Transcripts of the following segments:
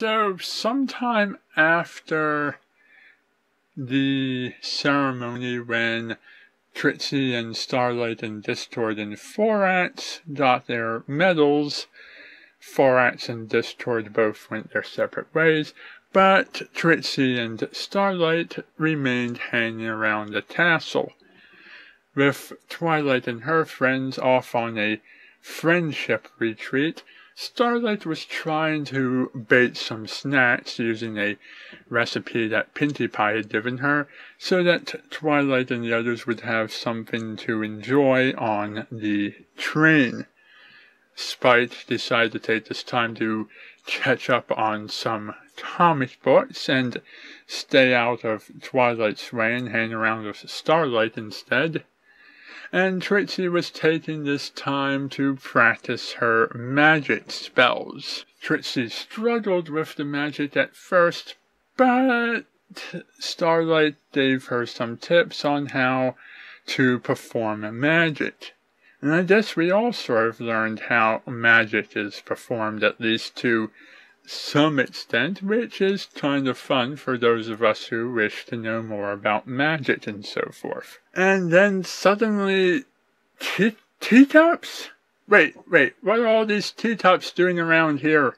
So, sometime after the ceremony when Trixie and Starlight and Discord and Forax got their medals, Forax and Discord both went their separate ways, but Trixie and Starlight remained hanging around the castle, with Twilight and her friends off on a friendship retreat. Starlight was trying to bake some snacks using a recipe that Pinkie Pie had given her, so that Twilight and the others would have something to enjoy on the train. Spike decided to take this time to catch up on some comic books and stay out of Twilight's way and hang around with Starlight instead. And Trixie was taking this time to practice her magic spells. Trixie struggled with the magic at first, but Starlight gave her some tips on how to perform magic. And I guess we all sort of learned how magic is performed, at least to some extent, which is kind of fun for those of us who wish to know more about magic and so forth. And then suddenly, teacups? Wait, what are all these teacups doing around here?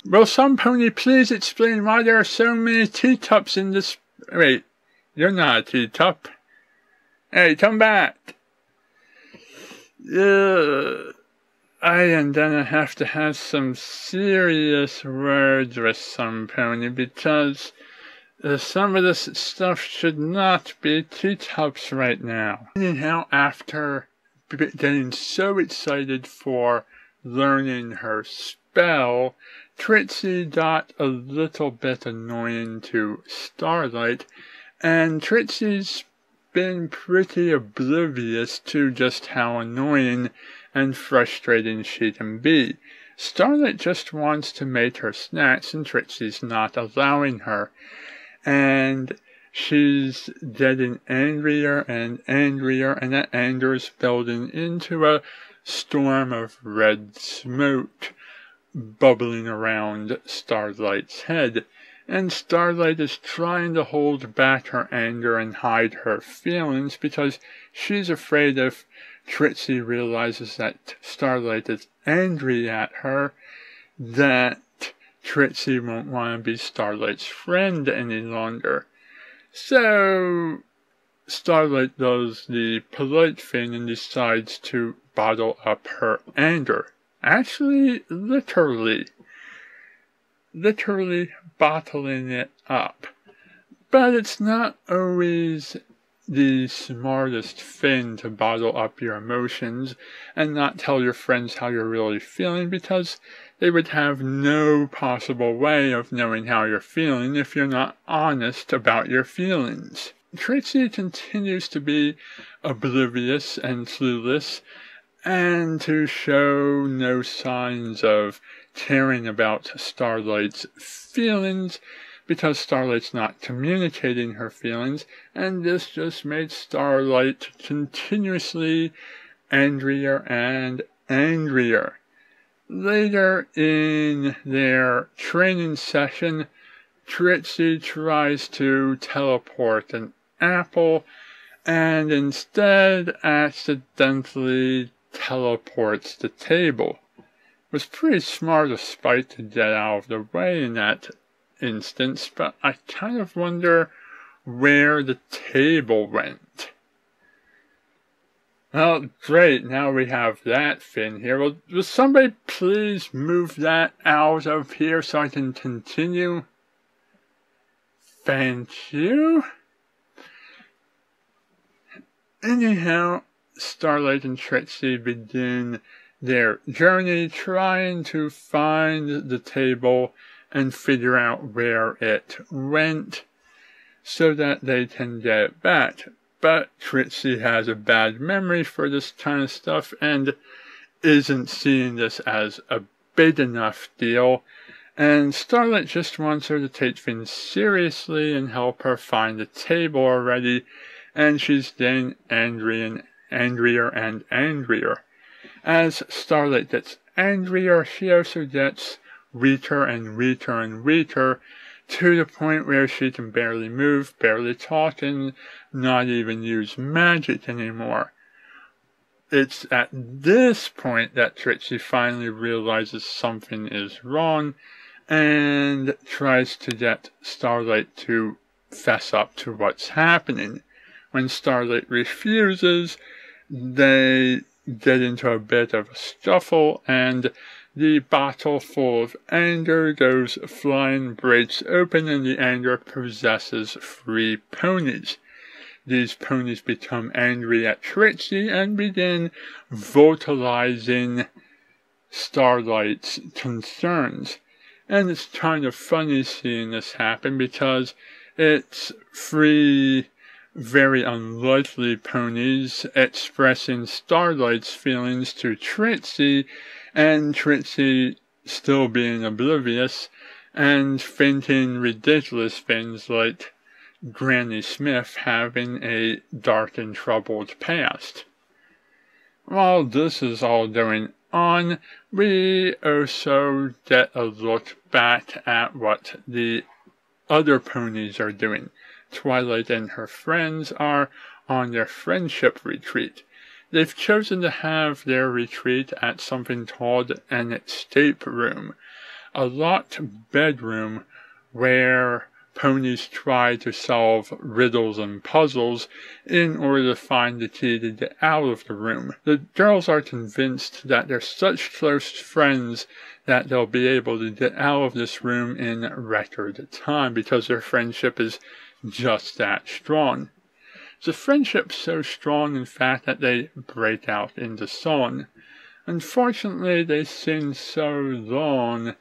Will some pony please explain why there are so many teacups in this... Wait, you're not a teacup. Hey, come back. I am gonna have to have some serious words with some pony, because some of this stuff should not be teacups right now. Anyhow, after getting so excited for learning her spell, Trixie got a little bit annoying to Starlight, and Trixie's been pretty oblivious to just how annoying and frustrating she can be. Starlight just wants to make her snacks, and Trixie's not allowing her. And she's getting angrier and angrier, and that anger's building into a storm of red smoke bubbling around Starlight's head. And Starlight is trying to hold back her anger and hide her feelings, because she's afraid if Trixie realizes that Starlight is angry at her, that Trixie won't want to be Starlight's friend any longer. So Starlight does the polite thing and decides to bottle up her anger. Actually, literally bottling it up. But it's not always the smartest thing to bottle up your emotions and not tell your friends how you're really feeling, because they would have no possible way of knowing how you're feeling if you're not honest about your feelings. Trixie continues to be oblivious and clueless, and to show no signs of caring about Starlight's feelings, because Starlight's not communicating her feelings, and this just made Starlight continuously angrier and angrier. Later in their training session, Trixie tries to teleport an apple, and instead accidentally teleports the table. It was pretty smart of Spike to get out of the way in that instance, but I kind of wonder where the table went. Well, great, now we have that thing here. Will somebody please move that out of here so I can continue? Thank you. Anyhow, Starlight and Trixie begin their journey trying to find the table and figure out where it went so that they can get it back. But Trixie has a bad memory for this kind of stuff and isn't seeing this as a big enough deal, and Starlight just wants her to take things seriously and help her find the table already, and she's getting angrier and angrier. As Starlight gets angrier, she also gets weaker and weaker and weaker, to the point where she can barely move, barely talk, and not even use magic anymore. It's at this point that Trixie finally realizes something is wrong and tries to get Starlight to fess up to what's happening. When Starlight refuses, they get into a bit of a scuffle, and the bottle full of anger goes flying, breaks open, and the anger possesses 3 ponies. These ponies become angry at Trixie and begin vocalizing Starlight's concerns. And it's kind of funny seeing this happen because it's 3 very unlikely ponies expressing Starlight's feelings to Trixie, and Trixie still being oblivious and thinking ridiculous things like Granny Smith having a dark and troubled past. While this is all going on, we also get a look back at what the other ponies are doing. Twilight and her friends are on their friendship retreat. They've chosen to have their retreat at something called an escape room, a locked bedroom where ponies try to solve riddles and puzzles in order to find the key to get out of the room. The girls are convinced that they're such close friends that they'll be able to get out of this room in record time because their friendship is just that strong. The friendship's so strong, in fact, that they break out into song. Unfortunately, they sing so long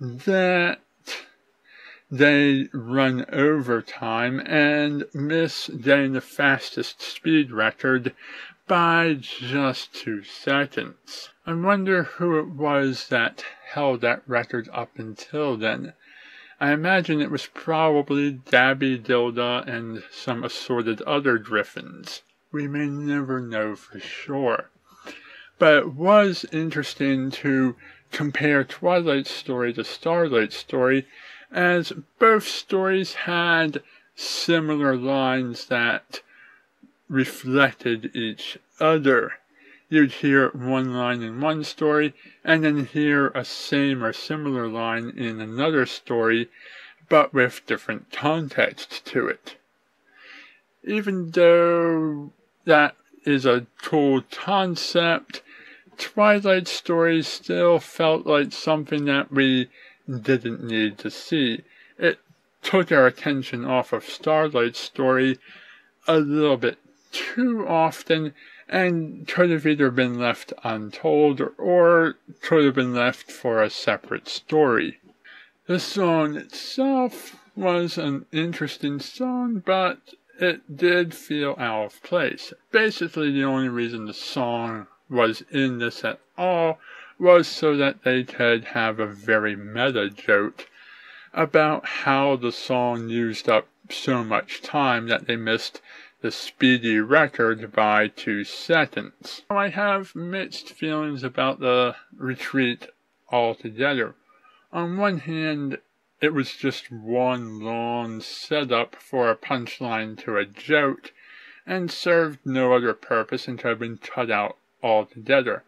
that they run over time and miss getting the fastest speed record by just 2 seconds. I wonder who it was that held that record up until then. I imagine it was probably Dabby, Dilda, and some assorted other griffins. We may never know for sure. But it was interesting to compare Twilight's story to Starlight's story, as both stories had similar lines that reflected each other. You'd hear one line in one story, and then hear a same or similar line in another story, but with different context to it. Even though that is a cool concept, Twilight stories still felt like something that we didn't need to see. It took our attention off of Starlight's story a little bit too often, and could have either been left untold or could have been left for a separate story. The song itself was an interesting song, but it did feel out of place. Basically, the only reason the song was in this at all was so that they could have a very meta joke about how the song used up so much time that they missed the speedy record by 2 seconds. I have mixed feelings about the retreat altogether. On one hand, it was just one long setup for a punchline to a joke, and served no other purpose and could have been cut out altogether.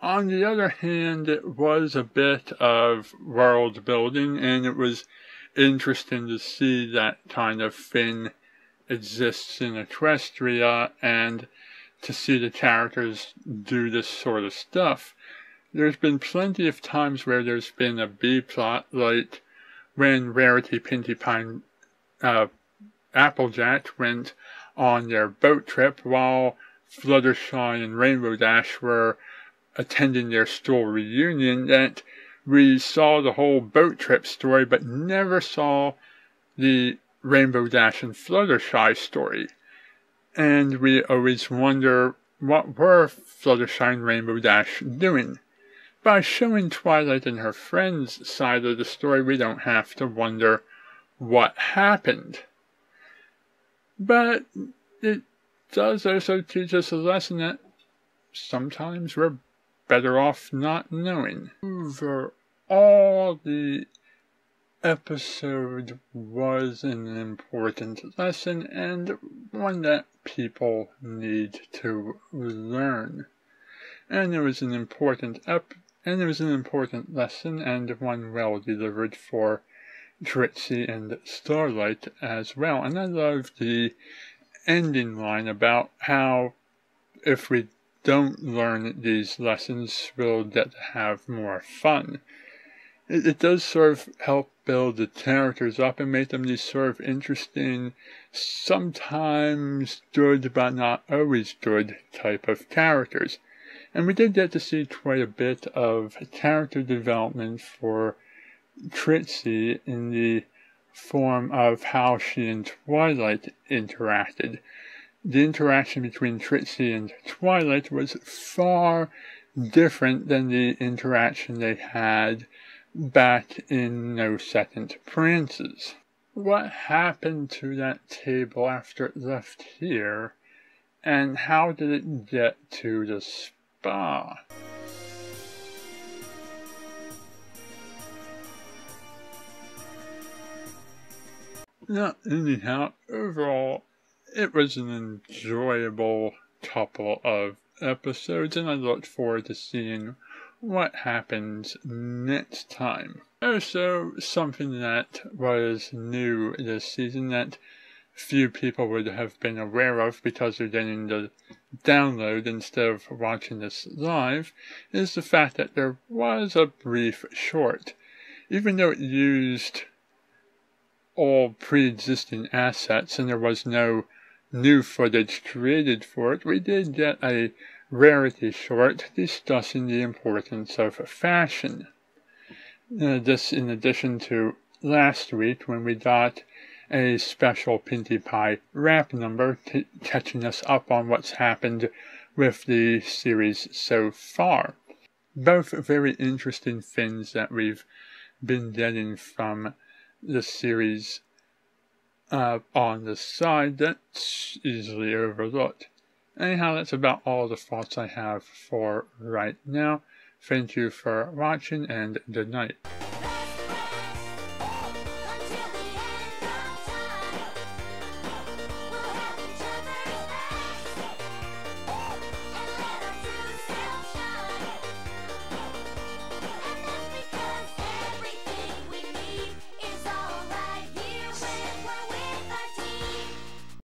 On the other hand, it was a bit of world building, and it was interesting to see that kind of thing exists in Equestria, and to see the characters do this sort of stuff. There's been plenty of times where there's been a B-plot, like when Rarity, Pinkie Pie, Applejack went on their boat trip while Fluttershy and Rainbow Dash were attending their school reunion, that we saw the whole boat trip story but never saw the Rainbow Dash and Fluttershy story. And we always wonder, what were Fluttershy and Rainbow Dash doing? By showing Twilight and her friends' side of the story, we don't have to wonder what happened. But it does also teach us a lesson that sometimes we're better off not knowing. overall, the episode was an important lesson and one that people need to learn. And it was an important lesson and one well delivered for Trixie and Starlight as well. And I love the ending line about how if we don't learn these lessons, we'll get to have more fun. It does sort of help build the characters up and make them these sort of interesting, sometimes good but not always good type of characters. And we did get to see quite a bit of character development for Trixie in the form of how she and Twilight interacted. The interaction between Trixie and Twilight was far different than the interaction they had back in No Second Prances. What happened to that table after it left here, and how did it get to the spa? Now, anyhow, overall, it was an enjoyable couple of episodes, and I look forward to seeing what happens next time. Also, something that was new this season that few people would have been aware of because they're getting the download instead of watching this live is the fact that there was a brief short. Even though it used all pre-existing assets and there was no new footage created for it, we did get a rarity short discussing the importance of fashion. This in addition to last week when we got a special Pinkie Pie rap number catching us up on what's happened with the series so far. Both very interesting things that we've been getting from the series on the side that's easily overlooked. Anyhow, that's about all the thoughts I have for right now. Thank you for watching and good night.